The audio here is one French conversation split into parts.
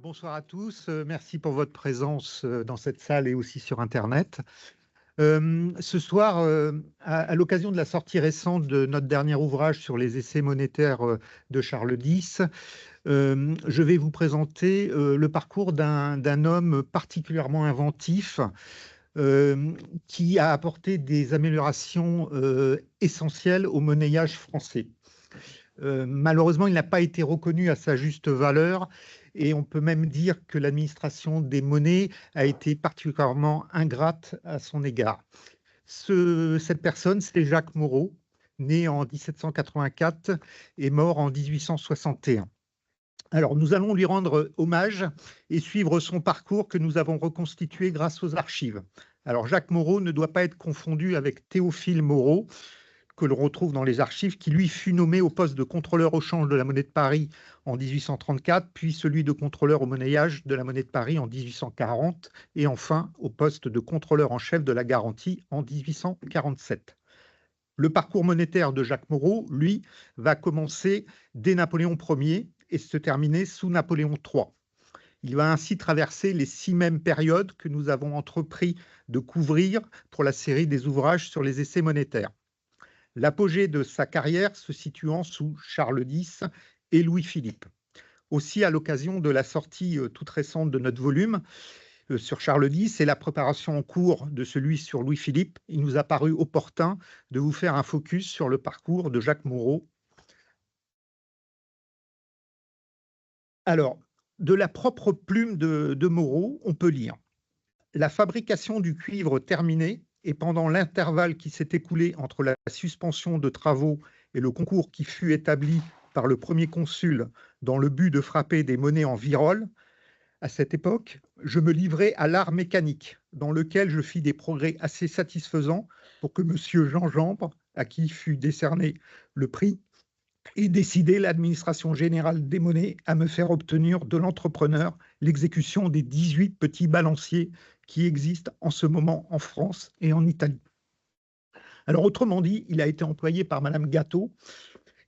Bonsoir à tous. Merci pour votre présence dans cette salle et aussi sur Internet. Ce soir, à l'occasion de la sortie récente de notre dernier ouvrage sur les essais monétaires de Charles X, je vais vous présenter le parcours d'un homme particulièrement inventif qui a apporté des améliorations essentielles au monnayage français. Malheureusement, il n'a pas été reconnu à sa juste valeur et on peut même dire que l'administration des monnaies a été particulièrement ingrate à son égard. Cette personne, c'est Jacques Moreau, né en 1784 et mort en 1861. Alors, nous allons lui rendre hommage et suivre son parcours que nous avons reconstitué grâce aux archives. Alors, Jacques Moreau ne doit pas être confondu avec Théophile Moreau, que l'on retrouve dans les archives, qui lui fut nommé au poste de contrôleur au change de la monnaie de Paris en 1834, puis celui de contrôleur au monnayage de la monnaie de Paris en 1840, et enfin au poste de contrôleur en chef de la garantie en 1847. Le parcours monétaire de Jacques Moreau, lui, va commencer dès Napoléon Ier et se terminer sous Napoléon III. Il va ainsi traverser les 6 mêmes périodes que nous avons entrepris de couvrir pour la série des ouvrages sur les essais monétaires. L'apogée de sa carrière se situant sous Charles X et Louis-Philippe. Aussi, à l'occasion de la sortie toute récente de notre volume sur Charles X et la préparation en cours de celui sur Louis-Philippe, il nous a paru opportun de vous faire un focus sur le parcours de Jacques Moreau. Alors, de la propre plume de Moreau, on peut lire: la fabrication du cuivre terminée, et pendant l'intervalle qui s'est écoulé entre la suspension de travaux et le concours qui fut établi par le premier consul dans le but de frapper des monnaies en virole, à cette époque, je me livrai à l'art mécanique, dans lequel je fis des progrès assez satisfaisants pour que M. Jean Jambre, à qui fut décerné le prix, ait décidé l'administration générale des monnaies à me faire obtenir de l'entrepreneur l'exécution des 18 petits balanciers qui existent en ce moment en France et en Italie. Alors, autrement dit, il a été employé par Madame Gâteau,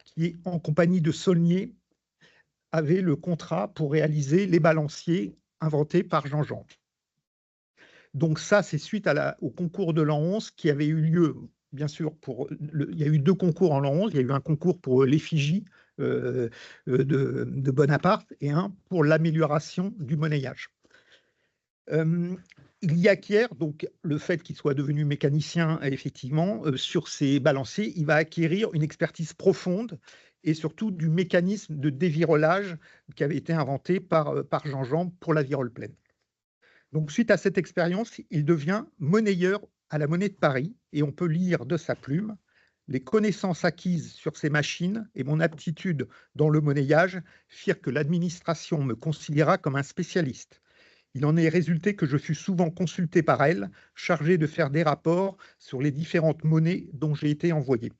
qui, en compagnie de Saulnier, avait le contrat pour réaliser les balanciers inventés par Jean Jambre. Donc ça, c'est suite au concours de l'an 11 qui avait eu lieu, bien sûr, il y a eu 2 concours en l'an 11. Il y a eu un concours pour l'effigie de Bonaparte et un pour l'amélioration du monnayage. Il y acquiert, donc le fait qu'il soit devenu mécanicien, effectivement, sur ces balanciers, il va acquérir une expertise profonde et surtout du mécanisme de dévirolage qui avait été inventé par Jean Jambre pour la virole pleine. Donc, suite à cette expérience, il devient monnayeur à la Monnaie de Paris et on peut lire de sa plume: les connaissances acquises sur ces machines et mon aptitude dans le monnayage firent que l'administration me considéra comme un spécialiste. Il en est résulté que je fus souvent consulté par elle, chargé de faire des rapports sur les différentes monnaies dont j'ai été envoyé.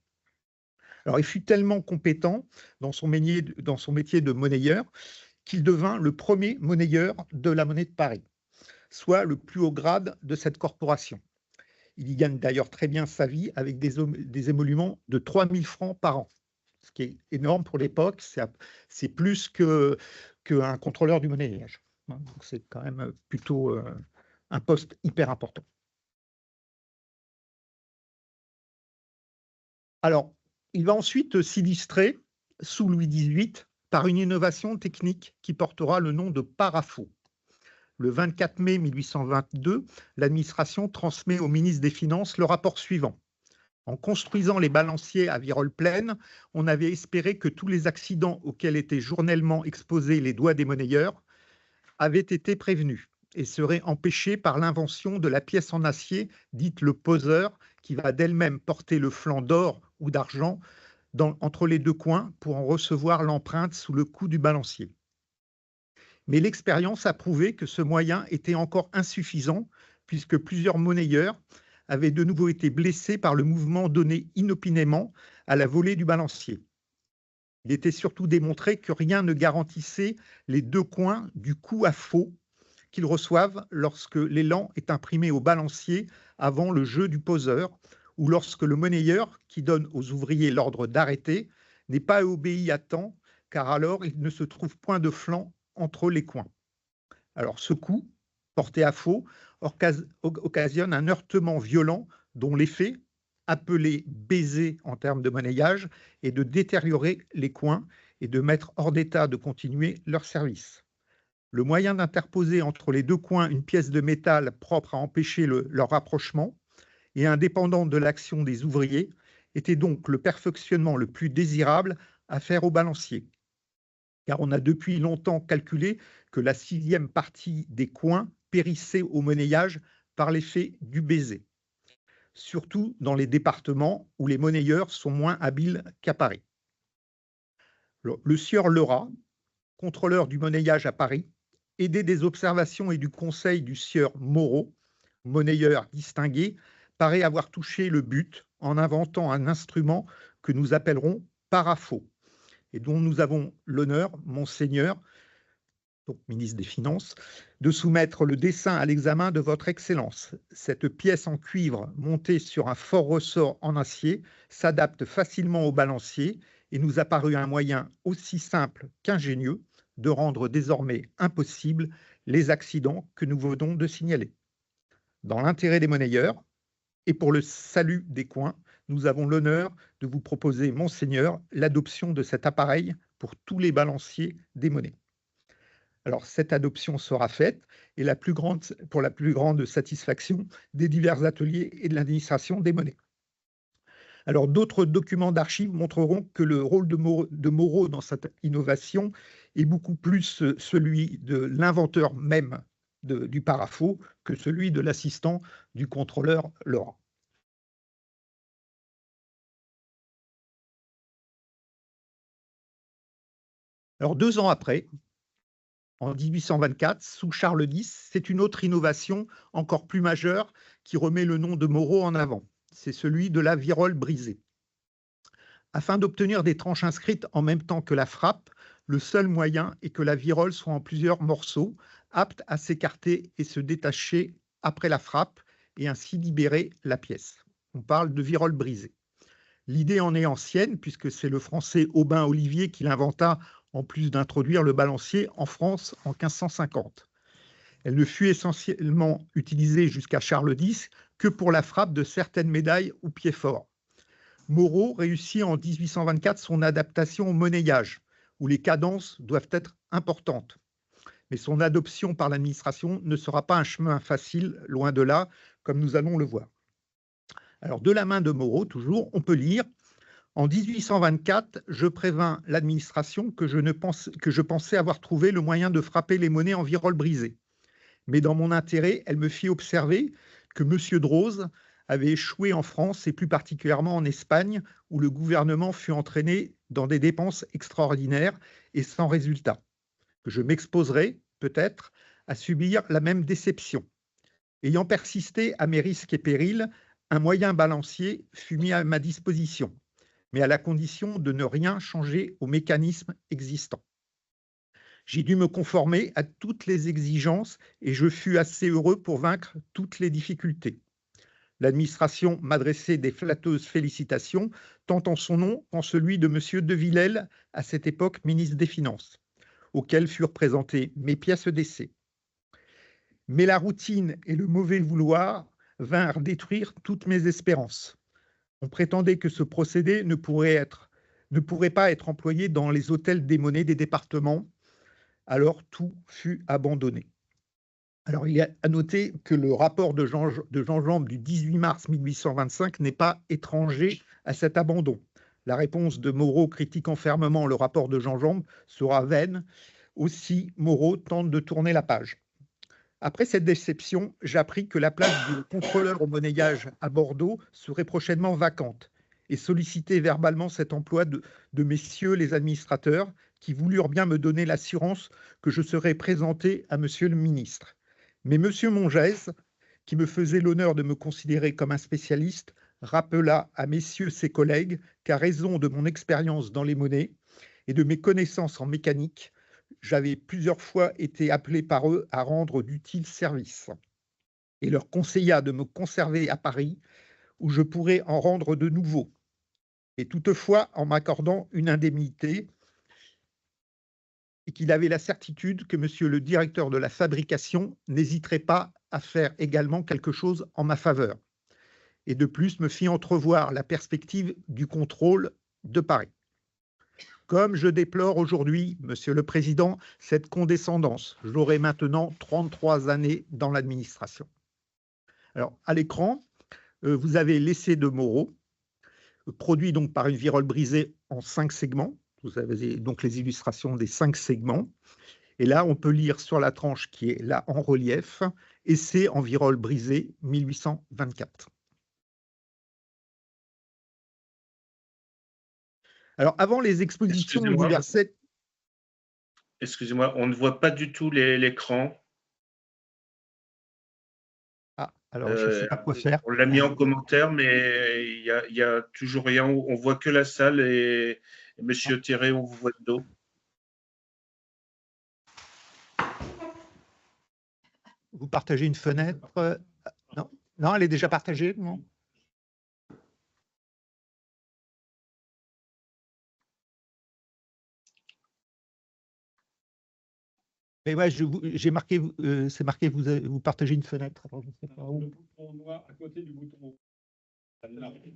Alors, il fut tellement compétent dans son métier de monnayeur qu'il devint le premier monnayeur de la Monnaie de Paris, soit le plus haut grade de cette corporation. Il y gagne d'ailleurs très bien sa vie avec des émoluments de 3 000 francs par an, ce qui est énorme pour l'époque. C'est plus qu'un contrôleur du monnayage. Donc c'est quand même plutôt un poste hyper important. Alors, il va ensuite s'illustrer sous Louis XVIII par une innovation technique qui portera le nom de parafo. Le 24 mai 1822, l'administration transmet au ministre des Finances le rapport suivant: en construisant les balanciers à virole pleine, on avait espéré que tous les accidents auxquels étaient journellement exposés les doigts des monnayeurs avaient été prévenus et seraient empêchés par l'invention de la pièce en acier dite le poseur, qui va d'elle-même porter le flanc d'or ou d'argent entre les 2 coins pour en recevoir l'empreinte sous le coup du balancier. Mais l'expérience a prouvé que ce moyen était encore insuffisant, puisque plusieurs monnayeurs avaient de nouveau été blessés par le mouvement donné inopinément à la volée du balancier. Il était surtout démontré que rien ne garantissait les 2 coins du coup à faux qu'ils reçoivent lorsque l'élan est imprimé au balancier avant le jeu du poseur, ou lorsque le monnayeur, qui donne aux ouvriers l'ordre d'arrêter, n'est pas obéi à temps, car alors il ne se trouve point de flanc entre les coins. Alors ce coup, porté à faux, occasionne un heurtement violent dont l'effet, appelé baiser en termes de monnayage, est de détériorer les coins et de mettre hors d'état de continuer leur service. Le moyen d'interposer entre les deux coins une pièce de métal propre à empêcher leur rapprochement et indépendante de l'action des ouvriers était donc le perfectionnement le plus désirable à faire au balancier. Car on a depuis longtemps calculé que la sixième partie des coins périssait au monnayage par l'effet du baiser, surtout dans les départements où les monnayeurs sont moins habiles qu'à Paris. Le sieur Lerat, contrôleur du monnayage à Paris, aidé des observations et du conseil du sieur Moreau, monnayeur distingué, paraît avoir touché le but en inventant un instrument que nous appellerons parafaux et dont nous avons l'honneur, Monseigneur, donc ministre des Finances, de soumettre le dessin à l'examen de votre Excellence. Cette pièce en cuivre montée sur un fort ressort en acier s'adapte facilement au balancier et nous a paru un moyen aussi simple qu'ingénieux de rendre désormais impossibles les accidents que nous venons de signaler. Dans l'intérêt des monnayeurs et pour le salut des coins, nous avons l'honneur de vous proposer, Monseigneur, l'adoption de cet appareil pour tous les balanciers des monnaies. Alors, cette adoption sera faite et pour la plus grande satisfaction des divers ateliers et de l'administration des monnaies. Alors, d'autres documents d'archives montreront que le rôle de Moreau dans cette innovation est beaucoup plus celui de l'inventeur même du parafaux que celui de l'assistant du contrôleur Laurent. Alors, 2 ans après, en 1824, sous Charles X, c'est une autre innovation encore plus majeure qui remet le nom de Moreau en avant. C'est celui de la virole brisée. Afin d'obtenir des tranches inscrites en même temps que la frappe, le seul moyen est que la virole soit en plusieurs morceaux, aptes à s'écarter et se détacher après la frappe et ainsi libérer la pièce. On parle de virole brisée. L'idée en est ancienne puisque c'est le français Aubin Olivier qui l'inventa en plus d'introduire le balancier en France en 1550. Elle ne fut essentiellement utilisée jusqu'à Charles X que pour la frappe de certaines médailles ou pieds forts. Moreau réussit en 1824 son adaptation au monnayage, où les cadences doivent être importantes. Mais son adoption par l'administration ne sera pas un chemin facile, loin de là, comme nous allons le voir. Alors, de la main de Moreau, toujours, on peut lire en 1824, je prévins l'administration que je pensais avoir trouvé le moyen de frapper les monnaies en virole brisée. Mais dans mon intérêt, elle me fit observer que M. Droz avait échoué en France et plus particulièrement en Espagne, où le gouvernement fut entraîné dans des dépenses extraordinaires et sans résultat. Que je m'exposerais, peut-être, à subir la même déception. Ayant persisté à mes risques et périls, un moyen balancier fut mis à ma disposition, mais à la condition de ne rien changer au mécanisme existant. J'ai dû me conformer à toutes les exigences et je fus assez heureux pour vaincre toutes les difficultés. L'administration m'adressait des flatteuses félicitations, tant en son nom qu'en celui de M. de Villèle, à cette époque ministre des Finances, auquel furent présentées mes pièces d'essai. Mais la routine et le mauvais vouloir vinrent détruire toutes mes espérances. On prétendait que ce procédé ne pourrait pas être employé dans les hôtels des monnaies des départements, alors tout fut abandonné. Alors, il y a à noter que le rapport de Jean Jambe du 18 mars 1825 n'est pas étranger à cet abandon. La réponse de Moreau critiquant fermement le rapport de Jean Jambe sera vaine. Aussi, Moreau tente de tourner la page. Après cette déception, j'appris que la place du contrôleur au monnayage à Bordeaux serait prochainement vacante et sollicité verbalement cet emploi de messieurs les administrateurs qui voulurent bien me donner l'assurance que je serais présenté à monsieur le ministre. Mais monsieur Mongès, qui me faisait l'honneur de me considérer comme un spécialiste, rappela à messieurs ses collègues qu'à raison de mon expérience dans les monnaies et de mes connaissances en mécanique, j'avais plusieurs fois été appelé par eux à rendre d'utiles services et leur conseilla de me conserver à Paris où je pourrais en rendre de nouveaux, et toutefois en m'accordant une indemnité et qu'il avait la certitude que monsieur le directeur de la fabrication n'hésiterait pas à faire également quelque chose en ma faveur. Et de plus, me fit entrevoir la perspective du contrôle de Paris. Comme je déplore aujourd'hui, monsieur le président, cette condescendance, j'aurai maintenant 33 années dans l'administration. Alors, à l'écran, vous avez l'essai de Moreau, produit donc par une virole brisée en 5 segments. Vous avez donc les illustrations des 5 segments. Et là, on peut lire sur la tranche qui est là en relief, essai en virole brisée 1824. Alors, avant les expositions universelles... Excusez-moi, on ne voit pas du tout l'écran. Ah, alors je ne sais pas quoi faire. On l'a mis en commentaire, mais il y a toujours rien. On voit que la salle et Monsieur Thierry, on vous voit de dos. Vous partagez une fenêtre? Non, non, elle est déjà partagée, non? Mais ouais, j'ai marqué, c'est marqué, vous partagez une fenêtre. Alors, je sais pas où. Le bouton noir à côté du bouton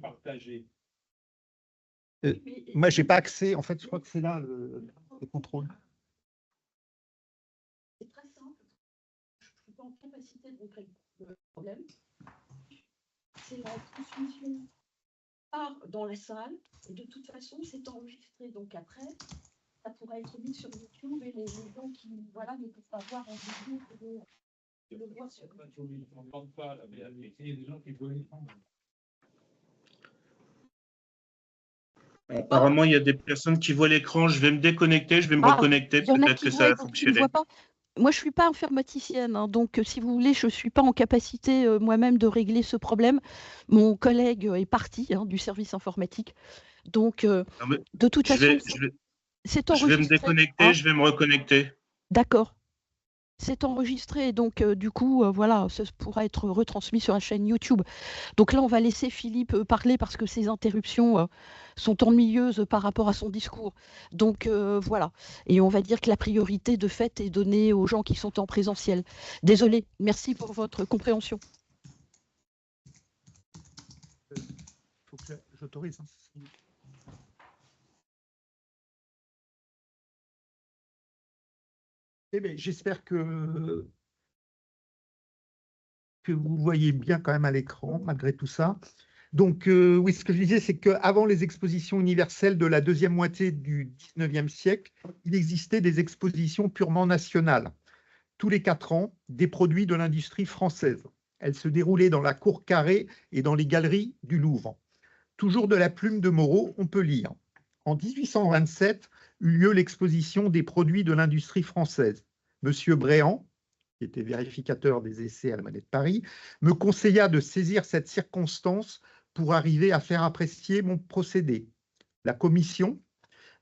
partagé. Moi, j'ai pas accès. En fait, je crois que c'est là le contrôle. C'est très simple. Je ne suis pas en capacité de régler le problème. C'est la transmission part dans la salle et de toute façon, c'est enregistré. Donc après, ça pourra être mis sur YouTube et les gens qui voilà, ne peuvent pas voir en vidéo le voir sur YouTube. On n'entend pas, mais il y a des gens qui veulent l'écran. Apparemment, il y a des personnes qui voient l'écran. Je vais me déconnecter, je vais me reconnecter. Peut-être que ça va fonctionner. Moi, je ne suis pas informaticienne, hein, donc si vous voulez, je ne suis pas en capacité moi-même de régler ce problème. Mon collègue est parti du service informatique. Donc, de toute façon, c'est enregistré. Je vais me déconnecter, je vais me reconnecter. D'accord. C'est enregistré, donc du coup, voilà, ça pourra être retransmis sur la chaîne YouTube. Donc là, on va laisser Philippe parler parce que ses interruptions sont ennuyeuses par rapport à son discours. Donc voilà, et on va dire que la priorité de fait est donnée aux gens qui sont en présentiel. Désolée, merci pour votre compréhension. Il faut que j'autorise. Eh bien, j'espère que vous voyez bien quand même à l'écran, malgré tout ça. Donc, oui, ce que je disais, c'est qu'avant les expositions universelles de la deuxième moitié du 19e siècle, il existait des expositions purement nationales. Tous les 4 ans, des produits de l'industrie française. Elles se déroulaient dans la cour carrée et dans les galeries du Louvre. Toujours de la plume de Moreau, on peut lire. En 1827 eut lieu l'exposition des produits de l'industrie française. Monsieur Bréant, qui était vérificateur des essais à la Monnaie de Paris, me conseilla de saisir cette circonstance pour arriver à faire apprécier mon procédé. La commission,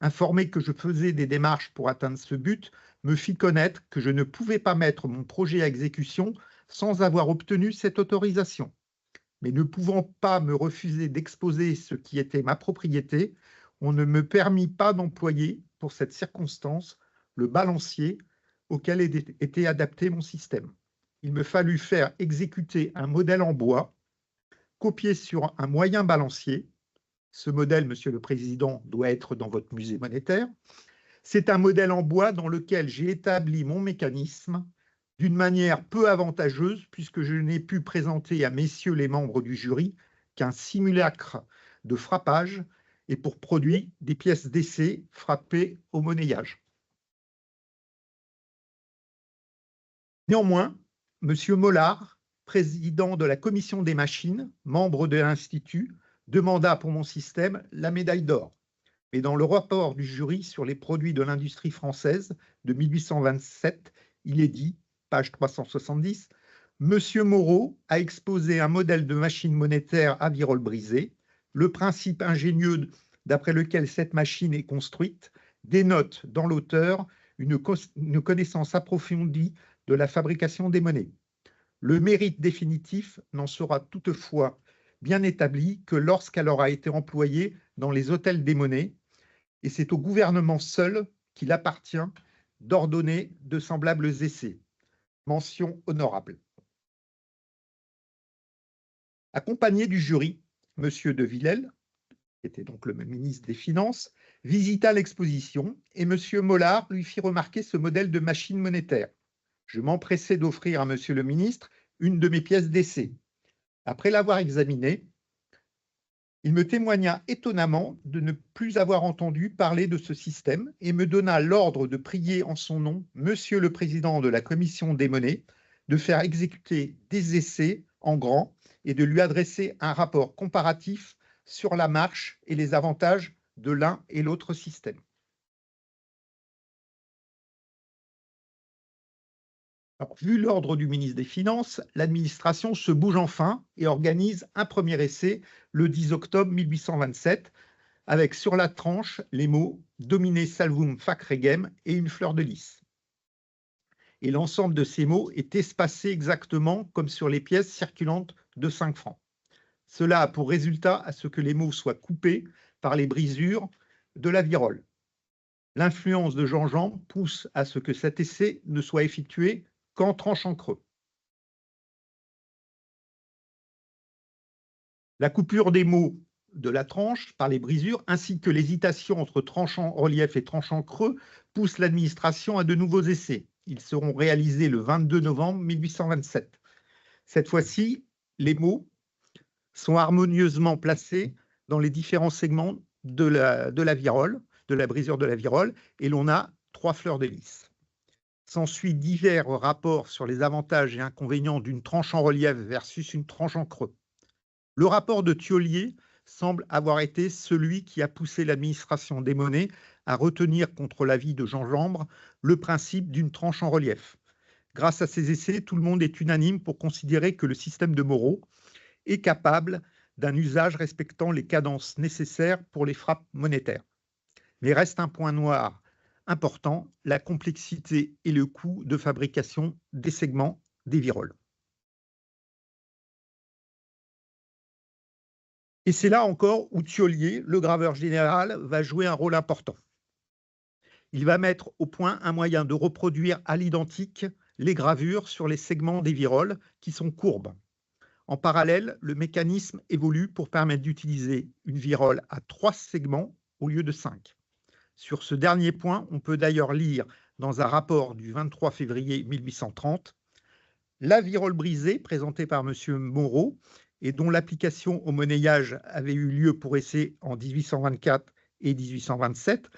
informée que je faisais des démarches pour atteindre ce but, me fit connaître que je ne pouvais pas mettre mon projet à exécution sans avoir obtenu cette autorisation. Mais ne pouvant pas me refuser d'exposer ce qui était ma propriété, on ne me permit pas d'employer, pour cette circonstance, le balancier auquel était adapté mon système. Il me fallut faire exécuter un modèle en bois, copié sur un moyen balancier. Ce modèle, Monsieur le Président, doit être dans votre musée monétaire. C'est un modèle en bois dans lequel j'ai établi mon mécanisme d'une manière peu avantageuse, puisque je n'ai pu présenter à messieurs les membres du jury qu'un simulacre de frappage et pour produit des pièces d'essai frappées au monnayage. Néanmoins, M. Mollard, président de la commission des machines, membre de l'Institut, demanda pour mon système la médaille d'or. Mais dans le rapport du jury sur les produits de l'industrie française de 1827, il est dit, page 370, « Monsieur Moreau a exposé un modèle de machine monétaire à virole brisée. Le principe ingénieux d'après lequel cette machine est construite dénote dans l'auteur une connaissance approfondie de la fabrication des monnaies. Le mérite définitif n'en sera toutefois bien établi que lorsqu'elle aura été employée dans les hôtels des monnaies, et c'est au gouvernement seul qu'il appartient d'ordonner de semblables essais. Mention honorable. Accompagné du jury, M. de Villèle, qui était donc le ministre des Finances, visita l'exposition et M. Mollard lui fit remarquer ce modèle de machine monétaire. Je m'empressai d'offrir à M. le ministre une de mes pièces d'essai. Après l'avoir examinée, il me témoigna étonnamment de ne plus avoir entendu parler de ce système et me donna l'ordre de prier en son nom Monsieur le Président de la Commission des monnaies de faire exécuter des essais en grand et de lui adresser un rapport comparatif sur la marche et les avantages de l'un et l'autre système. Alors, vu l'ordre du ministre des Finances, l'administration se bouge enfin et organise un premier essai le 10 octobre 1827, avec sur la tranche les mots « Domine salvum fac regem » et une fleur de lys. Et l'ensemble de ces mots est espacé exactement comme sur les pièces circulantes de 5 francs. Cela a pour résultat à ce que les mots soient coupés par les brisures de la virole. L'influence de Jean-Jean pousse à ce que cet essai ne soit effectué qu'en tranchant creux. La coupure des mots de la tranche par les brisures, ainsi que l'hésitation entre tranchant relief et tranchant creux, poussent l'administration à de nouveaux essais. Ils seront réalisés le 22 novembre 1827. Cette fois-ci, les mots sont harmonieusement placés dans les différents segments de la virole, de la brisure de la virole, et l'on a 3 fleurs de lys. S'ensuit divers rapports sur les avantages et inconvénients d'une tranche en relief versus une tranche en creux. Le rapport de Thiollier semble avoir été celui qui a poussé l'administration des monnaies à retenir contre l'avis de Jean Jambre le principe d'une tranche en relief. Grâce à ces essais, tout le monde est unanime pour considérer que le système de Moreau est capable d'un usage respectant les cadences nécessaires pour les frappes monétaires. Mais reste un point noir important, la complexité et le coût de fabrication des segments des viroles. Et c'est là encore où Thiollier, le graveur général, va jouer un rôle important. Il va mettre au point un moyen de reproduire à l'identique les gravures sur les segments des viroles qui sont courbes. En parallèle, le mécanisme évolue pour permettre d'utiliser une virole à 3 segments au lieu de 5. Sur ce dernier point, on peut d'ailleurs lire dans un rapport du 23 février 1830 la virole brisée présentée par M. Moreau et dont l'application au monnayage avait eu lieu pour essai en 1824 et 1827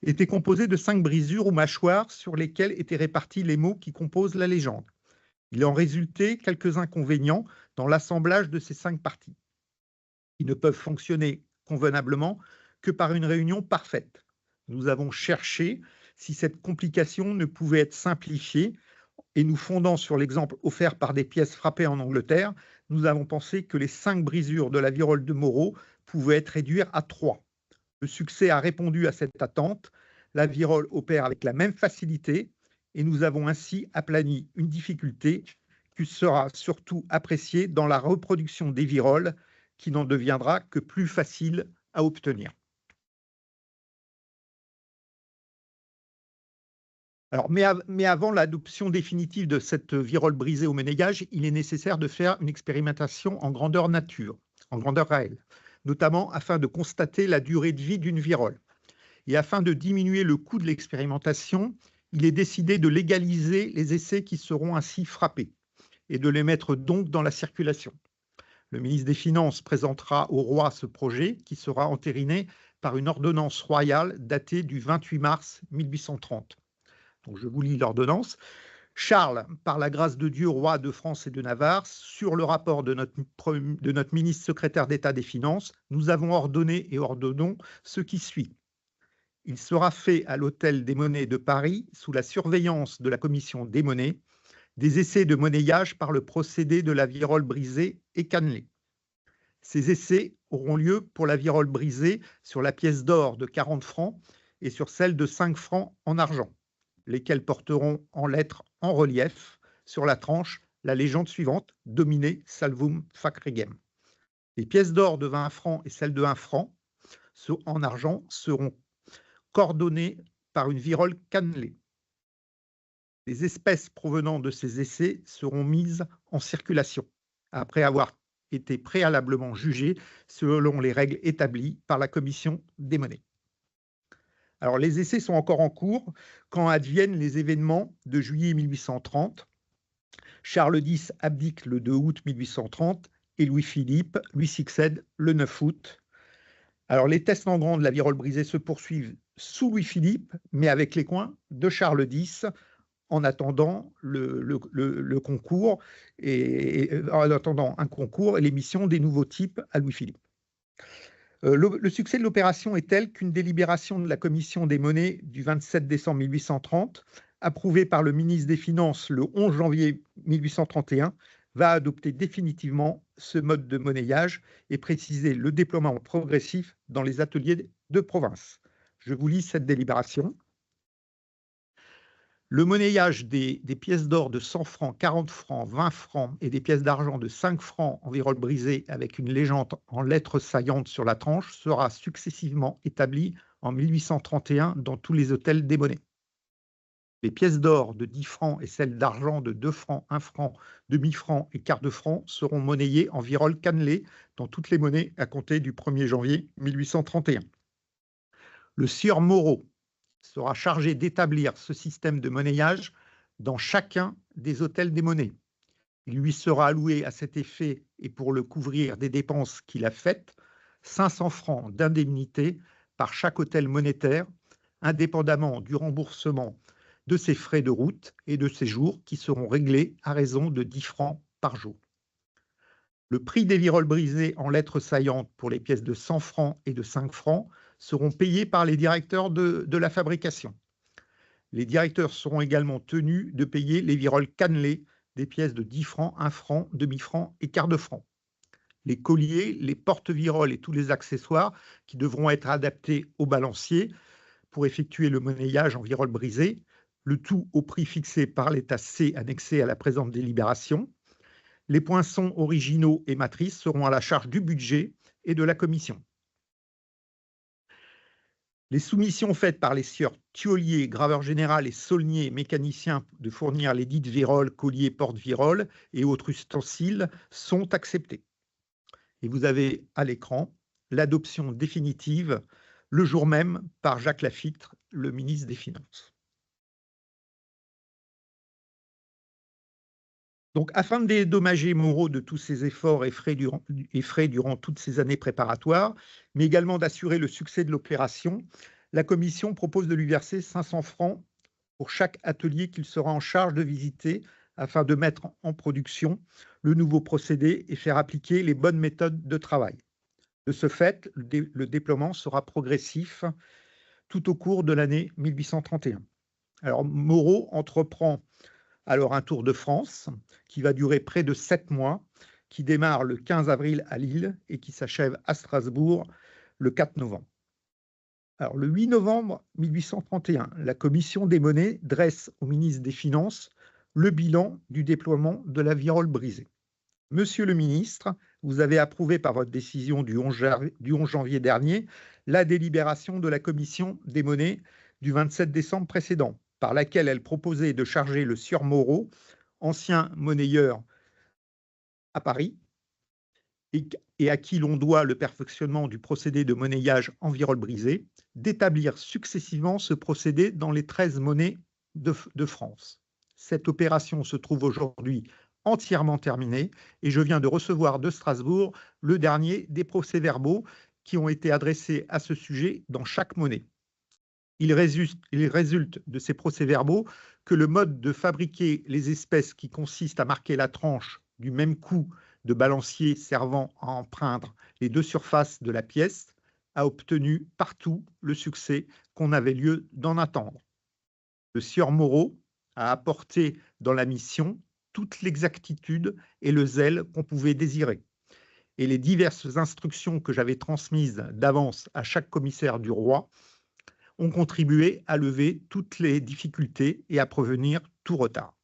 était composée de 5 brisures ou mâchoires sur lesquelles étaient répartis les mots qui composent la légende. Il en résultait quelques inconvénients dans l'assemblage de ces 5 parties. Ils ne peuvent fonctionner convenablement que par une réunion parfaite. Nous avons cherché si cette complication ne pouvait être simplifiée et nous fondant sur l'exemple offert par des pièces frappées en Angleterre, nous avons pensé que les 5 brisures de la virole de Moreau pouvaient être réduites à 3. Le succès a répondu à cette attente. La virole opère avec la même facilité et nous avons ainsi aplani une difficulté qui sera surtout appréciée dans la reproduction des viroles qui n'en deviendra que plus facile à obtenir. Alors, mais avant l'adoption définitive de cette virole brisée au monnayage, il est nécessaire de faire une expérimentation en grandeur nature, en grandeur réelle, notamment afin de constater la durée de vie d'une virole. Et afin de diminuer le coût de l'expérimentation, il est décidé de légaliser les essais qui seront ainsi frappés et de les mettre donc dans la circulation. Le ministre des Finances présentera au roi ce projet qui sera entériné par une ordonnance royale datée du 28 mars 1830. Donc je vous lis l'ordonnance. Charles, par la grâce de Dieu, roi de France et de Navarre, sur le rapport de notre ministre secrétaire d'État des Finances, nous avons ordonné et ordonnons ce qui suit. Il sera fait à l'Hôtel des Monnaies de Paris, sous la surveillance de la Commission des monnaies, des essais de monnayage par le procédé de la virole brisée et cannelée. Ces essais auront lieu pour la virole brisée sur la pièce d'or de 40 francs et sur celle de 5 francs en argent, lesquels porteront en lettres en relief sur la tranche la légende suivante, Domine salvum fac regem. Les pièces d'or de 20 francs et celles de 1 franc en argent seront coordonnées par une virole cannelée. Les espèces provenant de ces essais seront mises en circulation après avoir été préalablement jugées selon les règles établies par la Commission des monnaies. Alors, les essais sont encore en cours quand adviennent les événements de juillet 1830. Charles X abdique le 2 août 1830 et Louis-Philippe lui succède le 9 août. Alors, les tests en grand de la virole brisée se poursuivent sous Louis-Philippe, mais avec les coins de Charles X, en attendant le concours en attendant un concours et l'émission des nouveaux types à Louis-Philippe. Le succès de l'opération est tel qu'une délibération de la Commission des monnaies du 27 décembre 1830, approuvée par le ministre des Finances le 11 janvier 1831, va adopter définitivement ce mode de monnayage et préciser le déploiement progressif dans les ateliers de province. Je vous lis cette délibération. Le monnayage des pièces d'or de 100 francs, 40 francs, 20 francs et des pièces d'argent de 5 francs en virole brisée avec une légende en lettres saillantes sur la tranche sera successivement établi en 1831 dans tous les hôtels des monnaies. Les pièces d'or de 10 francs et celles d'argent de 2 francs, 1 franc, demi-franc et quart de franc seront monnayées en virole cannelée dans toutes les monnaies à compter du 1er janvier 1831. Le sieur Moreau sera chargé d'établir ce système de monnayage dans chacun des hôtels des monnaies. Il lui sera alloué à cet effet et pour le couvrir des dépenses qu'il a faites, 500 francs d'indemnité par chaque hôtel monétaire, indépendamment du remboursement de ses frais de route et de séjour qui seront réglés à raison de 10 francs par jour. Le prix des viroles brisées en lettres saillantes pour les pièces de 100 francs et de 5 francs seront payés par les directeurs de la fabrication. Les directeurs seront également tenus de payer les viroles cannelées des pièces de 10 francs, 1 franc, demi-franc et quart de franc. Les colliers, les porte-viroles et tous les accessoires qui devront être adaptés au balancier pour effectuer le monnayage en virole brisée, le tout au prix fixé par l'état C annexé à la présente délibération. Les poinçons originaux et matrices seront à la charge du budget et de la commission. Les soumissions faites par les sieurs Thiollier, graveur général et Saulnier, mécanicien de fournir les dites viroles, colliers, porte-viroles et autres ustensiles sont acceptées. Et vous avez à l'écran l'adoption définitive le jour même par Jacques Laffitte, le ministre des Finances. Donc, afin de dédommager Moreau de tous ses efforts et frais durant toutes ces années préparatoires, mais également d'assurer le succès de l'opération, la Commission propose de lui verser 500 francs pour chaque atelier qu'il sera en charge de visiter afin de mettre en production le nouveau procédé et faire appliquer les bonnes méthodes de travail. De ce fait, le déploiement sera progressif tout au cours de l'année 1831. Alors, Moreau entreprend alors un tour de France qui va durer près de 7 mois, qui démarre le 15 avril à Lille et qui s'achève à Strasbourg le 4 novembre. Alors, le 8 novembre 1831, la Commission des monnaies dresse au ministre des Finances le bilan du déploiement de la virole brisée. Monsieur le ministre, vous avez approuvé par votre décision du 11 janvier dernier la délibération de la Commission des monnaies du 27 décembre précédent, par laquelle elle proposait de charger le sieur Moreau, ancien monnayeur à Paris, et à qui l'on doit le perfectionnement du procédé de monnayage en virole brisée, d'établir successivement ce procédé dans les 13 monnaies de France. Cette opération se trouve aujourd'hui entièrement terminée et je viens de recevoir de Strasbourg le dernier des procès-verbaux qui ont été adressés à ce sujet dans chaque monnaie. Il résulte de ces procès-verbaux que le mode de fabriquer les espèces qui consiste à marquer la tranche du même coup de balancier servant à empreindre les deux surfaces de la pièce a obtenu partout le succès qu'on avait lieu d'en attendre. Le sieur Moreau a apporté dans la mission toute l'exactitude et le zèle qu'on pouvait désirer. Et les diverses instructions que j'avais transmises d'avance à chaque commissaire du roi ont contribué à lever toutes les difficultés et à prévenir tout retard.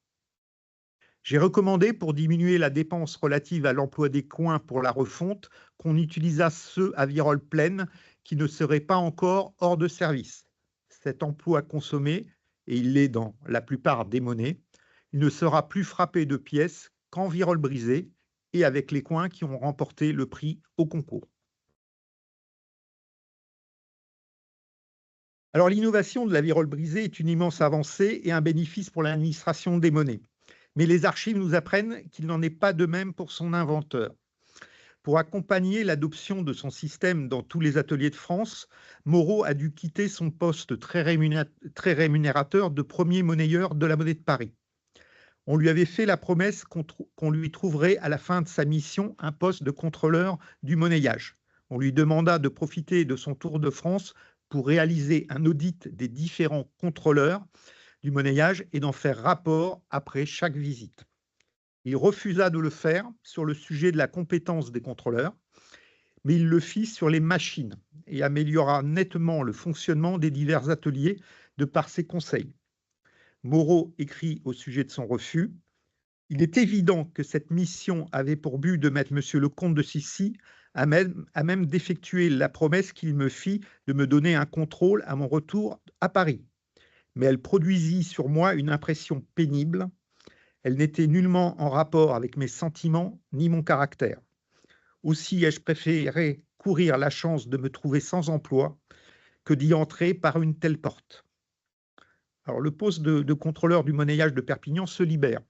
J'ai recommandé, pour diminuer la dépense relative à l'emploi des coins pour la refonte, qu'on utilisât ceux à virole pleine qui ne seraient pas encore hors de service. Cet emploi consommé et il l'est dans la plupart des monnaies, il ne sera plus frappé de pièces qu'en virole brisée et avec les coins qui ont remporté le prix au concours. Alors l'innovation de la virole brisée est une immense avancée et un bénéfice pour l'administration des monnaies. Mais les archives nous apprennent qu'il n'en est pas de même pour son inventeur. Pour accompagner l'adoption de son système dans tous les ateliers de France, Moreau a dû quitter son poste très rémunérateur de premier monnayeur de la Monnaie de Paris. On lui avait fait la promesse qu'on lui trouverait à la fin de sa mission un poste de contrôleur du monnayage. On lui demanda de profiter de son tour de France pour réaliser un audit des différents contrôleurs du monnayage et d'en faire rapport après chaque visite. Il refusa de le faire sur le sujet de la compétence des contrôleurs, mais il le fit sur les machines et améliora nettement le fonctionnement des divers ateliers de par ses conseils. Moreau écrit au sujet de son refus: « Il est évident que cette mission avait pour but de mettre Monsieur le comte de Sissi à même d'effectuer la promesse qu'il me fit de me donner un contrôle à mon retour à Paris. Mais elle produisit sur moi une impression pénible. Elle n'était nullement en rapport avec mes sentiments ni mon caractère. Aussi ai-je préféré courir la chance de me trouver sans emploi que d'y entrer par une telle porte. » Alors, le poste de contrôleur du monnayage de Perpignan se libère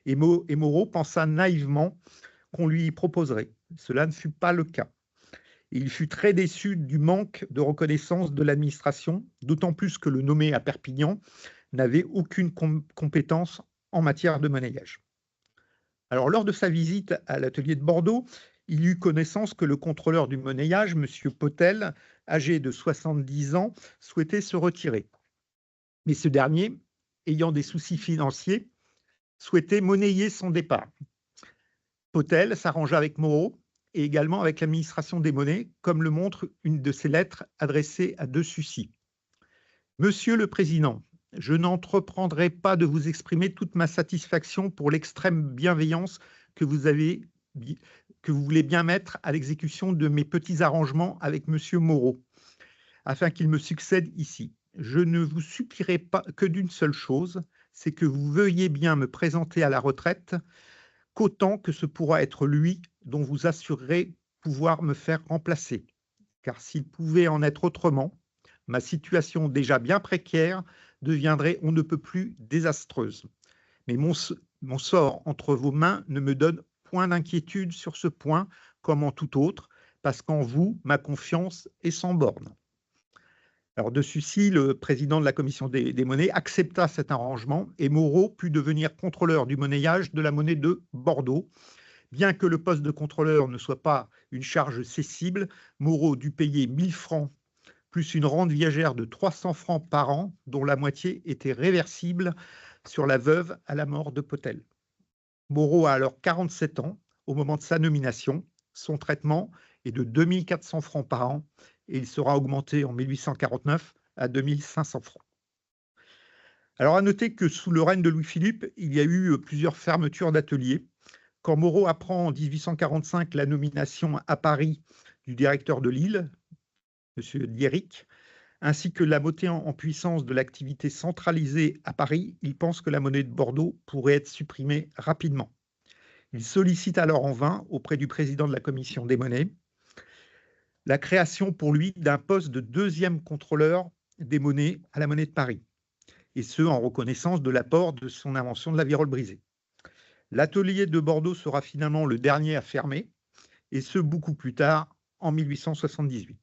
et Moreau pensa naïvement qu'on lui proposerait. Cela ne fut pas le cas. Il fut très déçu du manque de reconnaissance de l'administration, d'autant plus que le nommé à Perpignan n'avait aucune compétence en matière de monnayage. Alors, lors de sa visite à l'atelier de Bordeaux, il eut connaissance que le contrôleur du monnayage, M. Potel, âgé de 70 ans, souhaitait se retirer. Mais ce dernier, ayant des soucis financiers, souhaitait monnayer son départ. Potel s'arrangea avec Moreau et également avec l'administration des monnaies, comme le montre une de ses lettres adressée à De Sucy. « Monsieur le Président, je n'entreprendrai pas de vous exprimer toute ma satisfaction pour l'extrême bienveillance que vous voulez bien mettre à l'exécution de mes petits arrangements avec Monsieur Moreau, afin qu'il me succède ici. Je ne vous supplierai pas que d'une seule chose, c'est que vous veuillez bien me présenter à la retraite, qu'autant que ce pourra être lui dont vous assurerez pouvoir me faire remplacer. Car s'il pouvait en être autrement, ma situation déjà bien précaire deviendrait on ne peut plus désastreuse. Mais mon sort entre vos mains ne me donne point d'inquiétude sur ce point, comme en tout autre, parce qu'en vous, ma confiance est sans borne. » Alors, De Sucy, le président de la commission des monnaies, accepta cet arrangement et Moreau put devenir contrôleur du monnayage de la monnaie de Bordeaux. Bien que le poste de contrôleur ne soit pas une charge cessible, Moreau dut payer 1000 francs plus une rente viagère de 300 francs par an, dont la moitié était réversible sur la veuve à la mort de Potel. Moreau a alors 47 ans au moment de sa nomination. Son traitement est de 2400 francs par an et il sera augmenté en 1849 à 2500 francs. Alors, à noter que sous le règne de Louis-Philippe, il y a eu plusieurs fermetures d'ateliers. Quand Moreau apprend en 1845 la nomination à Paris du directeur de Lille, M. Dieric, ainsi que la montée en puissance de l'activité centralisée à Paris, il pense que la monnaie de Bordeaux pourrait être supprimée rapidement. Il sollicite alors en vain auprès du président de la commission des monnaies la création pour lui d'un poste de deuxième contrôleur des monnaies à la Monnaie de Paris, et ce en reconnaissance de l'apport de son invention de la virole brisée. L'atelier de Bordeaux sera finalement le dernier à fermer, et ce beaucoup plus tard, en 1878.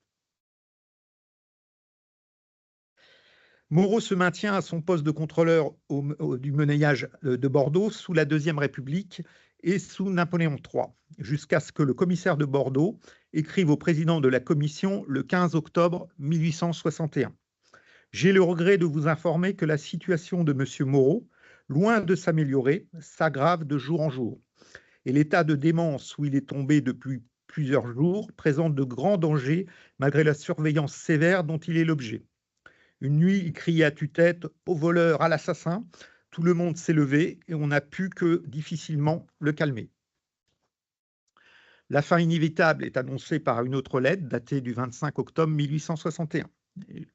Moreau se maintient à son poste de contrôleur du monnayage de Bordeaux sous la Deuxième République et sous Napoléon III, jusqu'à ce que le commissaire de Bordeaux écrive au président de la commission le 15 octobre 1861. « J'ai le regret de vous informer que la situation de M. Moreau, loin de s'améliorer, s'aggrave de jour en jour, et l'état de démence où il est tombé depuis plusieurs jours présente de grands dangers malgré la surveillance sévère dont il est l'objet. Une nuit, il criait à tue-tête au voleur, à l'assassin. Tout le monde s'est levé et on n'a pu que difficilement le calmer. » La fin inévitable est annoncée par une autre lettre datée du 25 octobre 1861.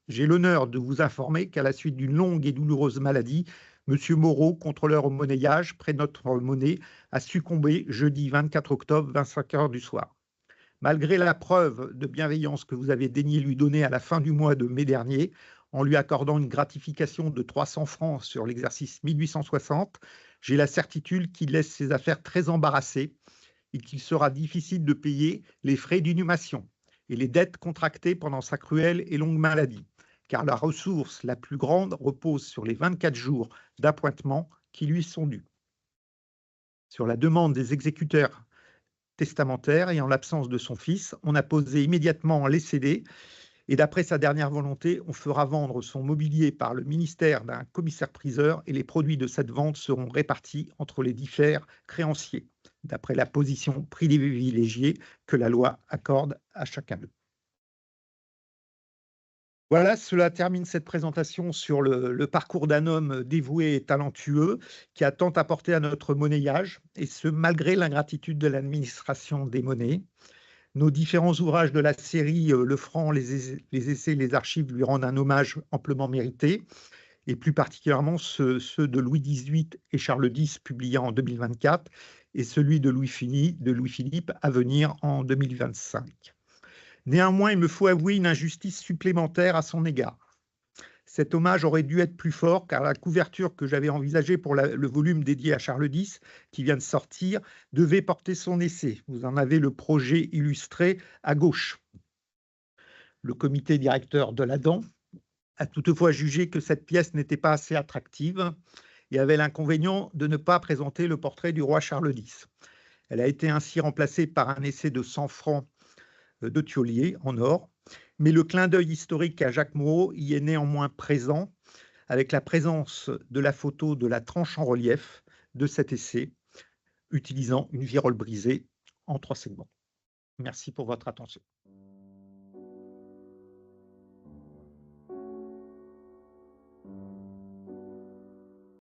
J'ai l'honneur de vous informer qu'à la suite d'une longue et douloureuse maladie, M. Moreau, contrôleur au monnayage, près de notre monnaie, a succombé jeudi 24 octobre, 25 heures du soir. Malgré la preuve de bienveillance que vous avez daigné lui donner à la fin du mois de mai dernier, en lui accordant une gratification de 300 francs sur l'exercice 1860, j'ai la certitude qu'il laisse ses affaires très embarrassées et qu'il sera difficile de payer les frais d'inhumation et les dettes contractées pendant sa cruelle et longue maladie, car la ressource la plus grande repose sur les 24 jours d'appointement qui lui sont dus. Sur la demande des exécuteurs testamentaires et en l'absence de son fils, on a posé immédiatement les CD et d'après sa dernière volonté, on fera vendre son mobilier par le ministère d'un commissaire-priseur et les produits de cette vente seront répartis entre les différents créanciers, d'après la position privilégiée que la loi accorde à chacun d'eux. Voilà, cela termine cette présentation sur le parcours d'un homme dévoué et talentueux qui a tant apporté à notre monnayage, et ce, malgré l'ingratitude de l'administration des monnaies. Nos différents ouvrages de la série Le Franc, les essais, les archives lui rendent un hommage amplement mérité, et plus particulièrement ceux de Louis XVIII et Charles X publiés en 2024, et celui de Louis-Philippe à venir en 2025. Néanmoins, il me faut avouer une injustice supplémentaire à son égard. Cet hommage aurait dû être plus fort car la couverture que j'avais envisagée pour le volume dédié à Charles X, qui vient de sortir, devait porter son essai. Vous en avez le projet illustré à gauche. Le comité directeur de l'ADAN a toutefois jugé que cette pièce n'était pas assez attractive et avait l'inconvénient de ne pas présenter le portrait du roi Charles X. Elle a été ainsi remplacée par un essai de 100 francs de Thiollier en or, mais le clin d'œil historique à Jacques Moreau y est néanmoins présent, avec la présence de la photo de la tranche en relief de cet essai, utilisant une virole brisée en 3 segments. Merci pour votre attention.